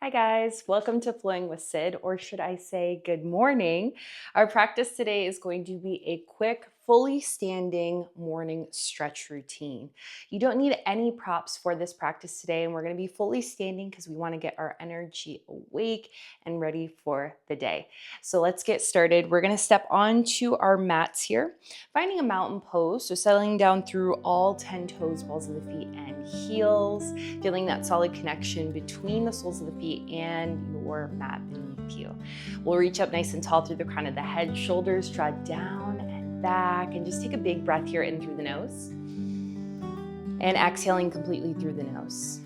Hi guys, welcome to Flowing with Sid, or should I say good morning. Our practice today is going to be a quick, fully standing morning stretch routine. You don't need any props for this practice today, and we're going to be fully standing because we want to get our energy awake and ready for the day. So let's get started. We're going to step onto our mats here, finding a mountain pose, so settling down through all 10 toes, balls of the feet, and heels, feeling that solid connection between the soles of the feet and your mat beneath you. We'll reach up nice and tall through the crown of the head, shoulders draw down and back, and just take a big breath here in through the nose and exhaling completely through the nose.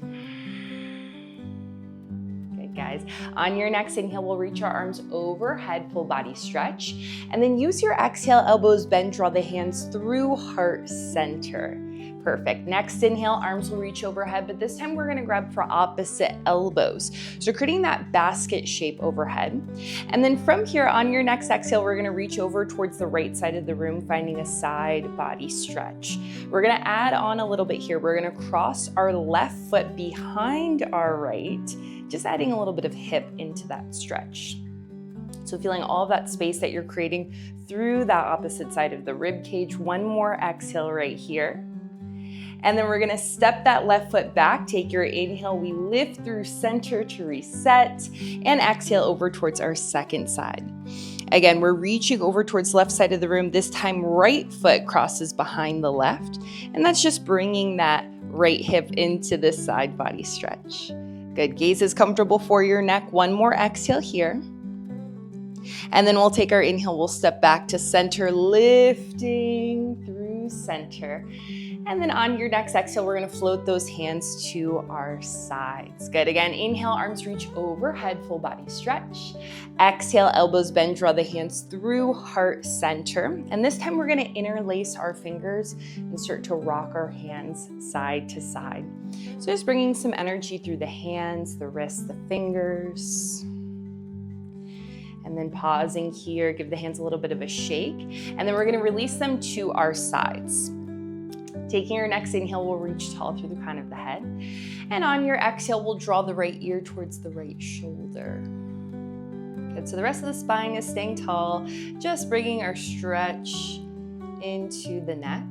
Good, guys. On your next inhale, we'll reach our arms overhead, full body stretch, and then use your exhale, elbows bend, draw the hands through heart center. Perfect. Next inhale, arms will reach overhead, but this time we're going to grab for opposite elbows. So creating that basket shape overhead. And then from here, on your next exhale, we're going to reach over towards the right side of the room, finding a side body stretch. We're going to add on a little bit here. We're going to cross our left foot behind our right, just adding a little bit of hip into that stretch. So feeling all of that space that you're creating through that opposite side of the rib cage. One more exhale right here. And then we're gonna step that left foot back, take your inhale, we lift through center to reset, and exhale over towards our second side. Again, we're reaching over towards the left side of the room. This time, right foot crosses behind the left, and that's just bringing that right hip into this side body stretch. Good, gaze is comfortable for your neck. One more exhale here. And then we'll take our inhale, we'll step back to center, lifting through center. And then on your next exhale, we're gonna float those hands to our sides. Good, again, inhale, arms reach overhead, full body stretch. Exhale, elbows bend, draw the hands through heart center. And this time we're gonna interlace our fingers and start to rock our hands side to side. So just bringing some energy through the hands, the wrists, the fingers. And then pausing here, give the hands a little bit of a shake. And then we're gonna release them to our sides. Taking your next inhale, we'll reach tall through the crown of the head. And on your exhale, we'll draw the right ear towards the right shoulder. Good, so the rest of the spine is staying tall, just bringing our stretch into the neck.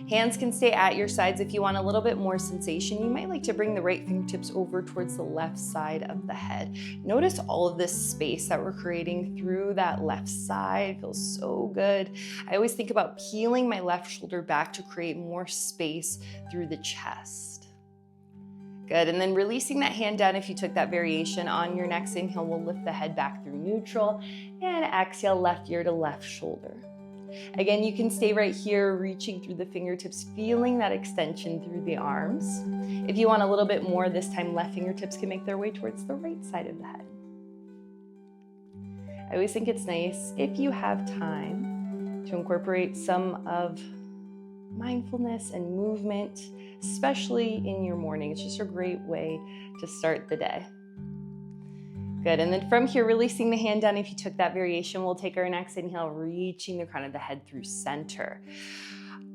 Hands can stay at your sides. If you want a little bit more sensation, you might like to bring the right fingertips over towards the left side of the head. Notice all of this space that we're creating through that left side. It feels so good. I always think about peeling my left shoulder back to create more space through the chest. Good, and then releasing that hand down if you took that variation. On your next inhale, we'll lift the head back through neutral, and exhale, left ear to left shoulder. Again, you can stay right here, reaching through the fingertips, feeling that extension through the arms. If you want a little bit more, this time left fingertips can make their way towards the right side of the head. I always think it's nice, if you have time, to incorporate some of mindfulness and movement, especially in your morning. It's just a great way to start the day. Good, and then from here, releasing the hand down. If you took that variation, we'll take our next inhale, reaching the crown of the head through center.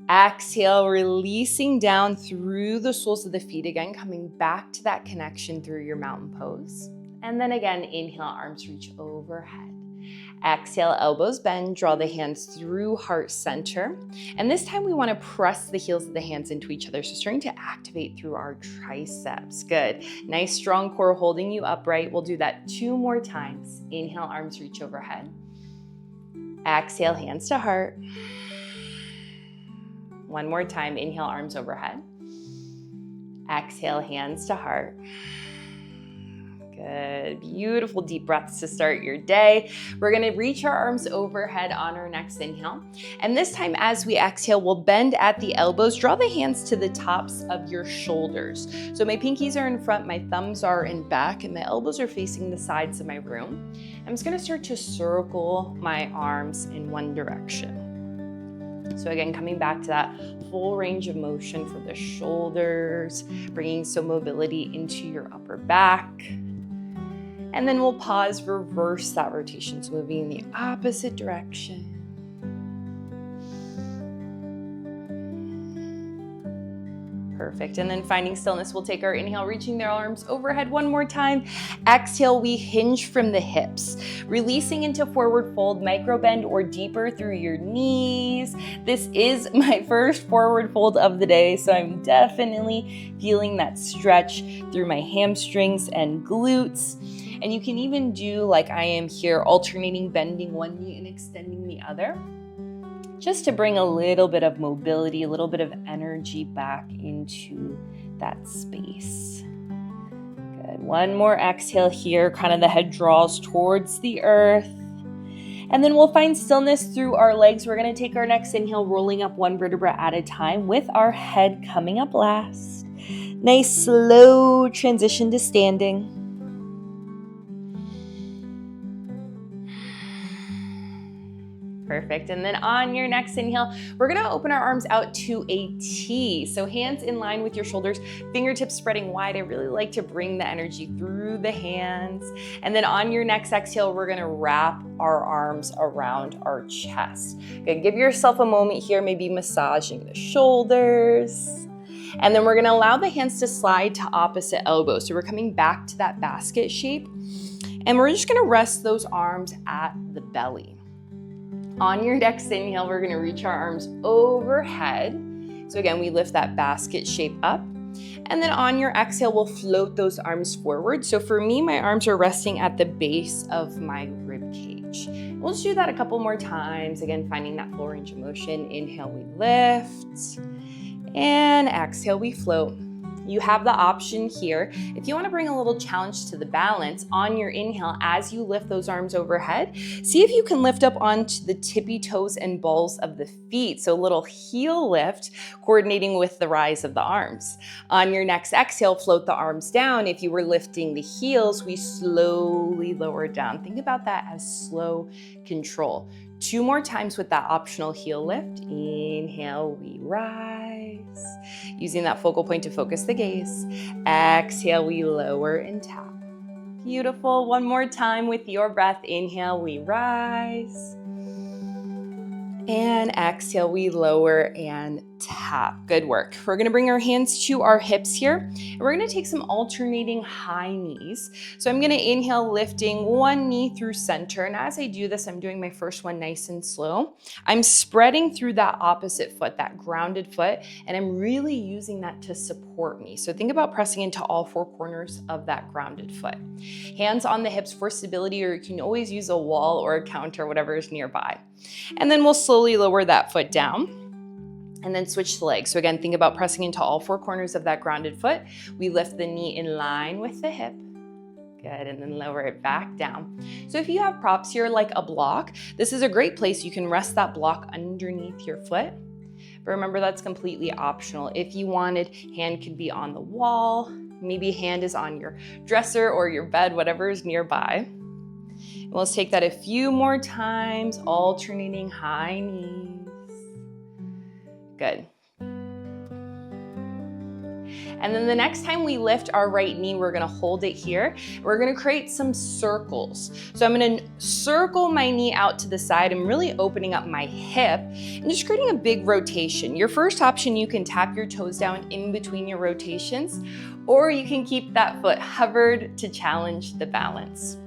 Exhale, releasing down through the soles of the feet again, coming back to that connection through your mountain pose. And then again, inhale, arms reach overhead. Exhale, elbows bend, draw the hands through heart center. And this time we want to press the heels of the hands into each other. So starting to activate through our triceps. Good. Nice strong core holding you upright. We'll do that 2 more times. Inhale, arms reach overhead. Exhale, hands to heart. 1 more time. Inhale, arms overhead. Exhale, hands to heart. Good, beautiful deep breaths to start your day. We're gonna reach our arms overhead on our next inhale. And this time as we exhale, we'll bend at the elbows, draw the hands to the tops of your shoulders. So my pinkies are in front, my thumbs are in back, and my elbows are facing the sides of my room. I'm just gonna start to circle my arms in one direction. So again, coming back to that full range of motion for the shoulders, bringing some mobility into your upper back. And then we'll pause, reverse that rotation, so moving in the opposite direction. Perfect. And then finding stillness, we'll take our inhale, reaching the arms overhead one more time. Exhale, we hinge from the hips, releasing into forward fold, micro bend or deeper through your knees. This is my first forward fold of the day, so I'm definitely feeling that stretch through my hamstrings and glutes. And you can even do like I am here, alternating bending one knee and extending the other, just to bring a little bit of mobility, a little bit of energy back into that space. Good. One more exhale here, kind of the head draws towards the earth. And then we'll find stillness through our legs. We're going to take our next inhale, rolling up one vertebra at a time with our head coming up last. Nice slow transition to standing. Perfect. And then on your next inhale, we're going to open our arms out to a T. So hands in line with your shoulders, fingertips spreading wide. I really like to bring the energy through the hands. And then on your next exhale, we're going to wrap our arms around our chest. Good. Give yourself a moment here, maybe massaging the shoulders. And then we're going to allow the hands to slide to opposite elbows. So we're coming back to that basket shape. And we're just going to rest those arms at the belly. On your next inhale, we're going to reach our arms overhead. So again, we lift that basket shape up. And then on your exhale, we'll float those arms forward. So for me, my arms are resting at the base of my rib cage. We'll just do that a couple more times. Again, finding that full range of motion. Inhale, we lift. And exhale, we float. You have the option here, if you want to bring a little challenge to the balance on your inhale as you lift those arms overhead, see if you can lift up onto the tippy toes and balls of the feet. So a little heel lift, coordinating with the rise of the arms. On your next exhale, float the arms down. If you were lifting the heels, we slowly lower down. Think about that as slow control. 2 more times with that optional heel lift. Inhale, we rise. Using that focal point to focus the gaze. Exhale, we lower and tap. Beautiful. One more time with your breath. Inhale, we rise. And exhale, we lower and tap. Good work. We're going to bring our hands to our hips here. And we're going to take some alternating high knees. So I'm going to inhale, lifting one knee through center. And as I do this, I'm doing my first one nice and slow. I'm spreading through that opposite foot, that grounded foot, and I'm really using that to support me. So think about pressing into all 4 corners of that grounded foot. Hands on the hips for stability, or you can always use a wall or a counter, whatever is nearby. And then we'll slowly lower that foot down. And then switch the legs. So again, think about pressing into all 4 corners of that grounded foot. We lift the knee in line with the hip. Good, and then lower it back down. So if you have props here like a block, this is a great place. You can rest that block underneath your foot. But remember, that's completely optional. If you wanted, hand could be on the wall. Maybe hand is on your dresser or your bed, whatever is nearby. And let's take that a few more times, alternating high knees. Good. And then the next time we lift our right knee, we're going to hold it here. We're going to create some circles. So I'm going to circle my knee out to the side. I'm really opening up my hip and just creating a big rotation. Your first option, you can tap your toes down in between your rotations, or you can keep that foot hovered to challenge the balance.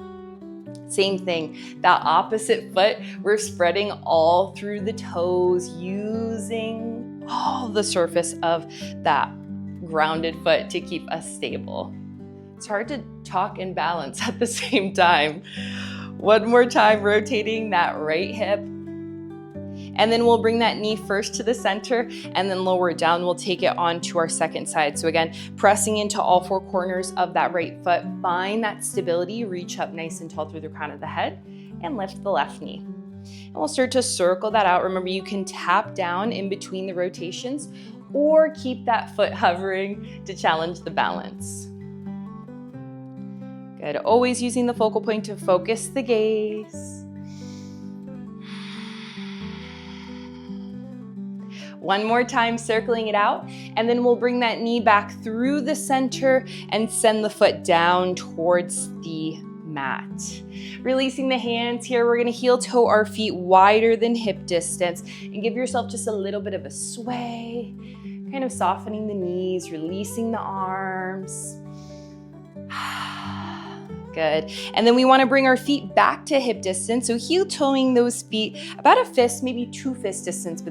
Same thing, that opposite foot, we're spreading all through the toes, using all the surface of that grounded foot to keep us stable. It's hard to talk and balance at the same time. One more time, rotating that right hip. And then we'll bring that knee first to the center and then lower it down. We'll take it on to our second side. So again, pressing into all 4 corners of that right foot. Find that stability, reach up nice and tall through the crown of the head and lift the left knee. And we'll start to circle that out. Remember, you can tap down in between the rotations or keep that foot hovering to challenge the balance. Good. Always using the focal point to focus the gaze. One more time, circling it out, and then we'll bring that knee back through the center and send the foot down towards the mat. Releasing the hands here, we're gonna heel toe our feet wider than hip distance and give yourself just a little bit of a sway. kind of softening the knees, releasing the arms. Good. And then we want to bring our feet back to hip distance. So heel toeing those feet about a fist, maybe 2 fist distance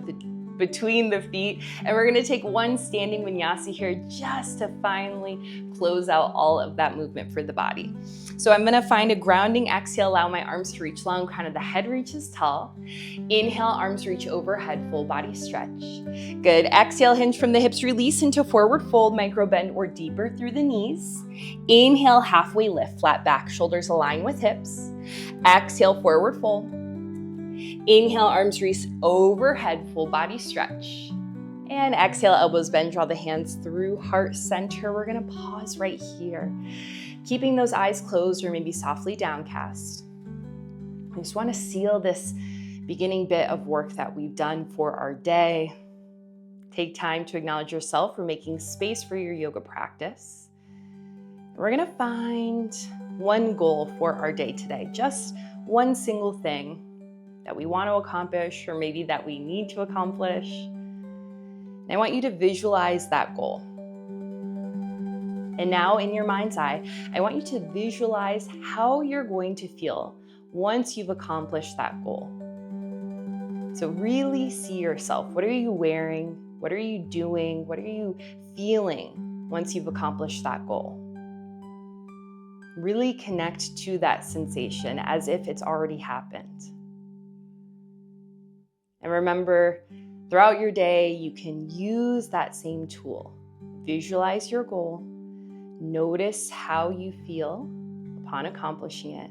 between the feet. And we're going to take one standing vinyasa here just to finally close out all of that movement for the body. So I'm going to find a grounding exhale, allow my arms to reach long, kind of the head reaches tall. Inhale, arms reach overhead, full body stretch. Good. Exhale, hinge from the hips, release into forward fold, micro bend or deeper through the knees. Inhale, halfway lift, flat back, shoulders align with hips. Exhale, forward fold. Inhale, arms reach overhead, full body stretch. And exhale, elbows bend, draw the hands through heart center. We're gonna pause right here, keeping those eyes closed or maybe softly downcast. I just wanna seal this beginning bit of work that we've done for our day. Take time to acknowledge yourself for making space for your yoga practice. We're gonna find one goal for our day today, just one single thing that we want to accomplish or maybe that we need to accomplish. And I want you to visualize that goal. And now in your mind's eye, I want you to visualize how you're going to feel once you've accomplished that goal. So really see yourself. What are you wearing? What are you doing? What are you feeling once you've accomplished that goal? Really connect to that sensation as if it's already happened. And remember, throughout your day, you can use that same tool. Visualize your goal, notice how you feel upon accomplishing it,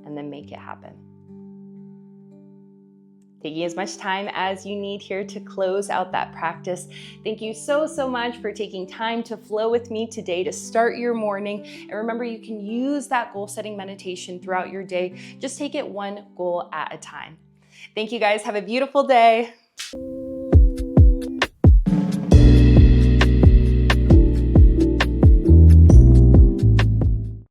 and then make it happen. Taking as much time as you need here to close out that practice. Thank you so much for taking time to flow with me today to start your morning. And remember, you can use that goal setting meditation throughout your day. Just take it one goal at a time. Thank you guys. Have a beautiful day.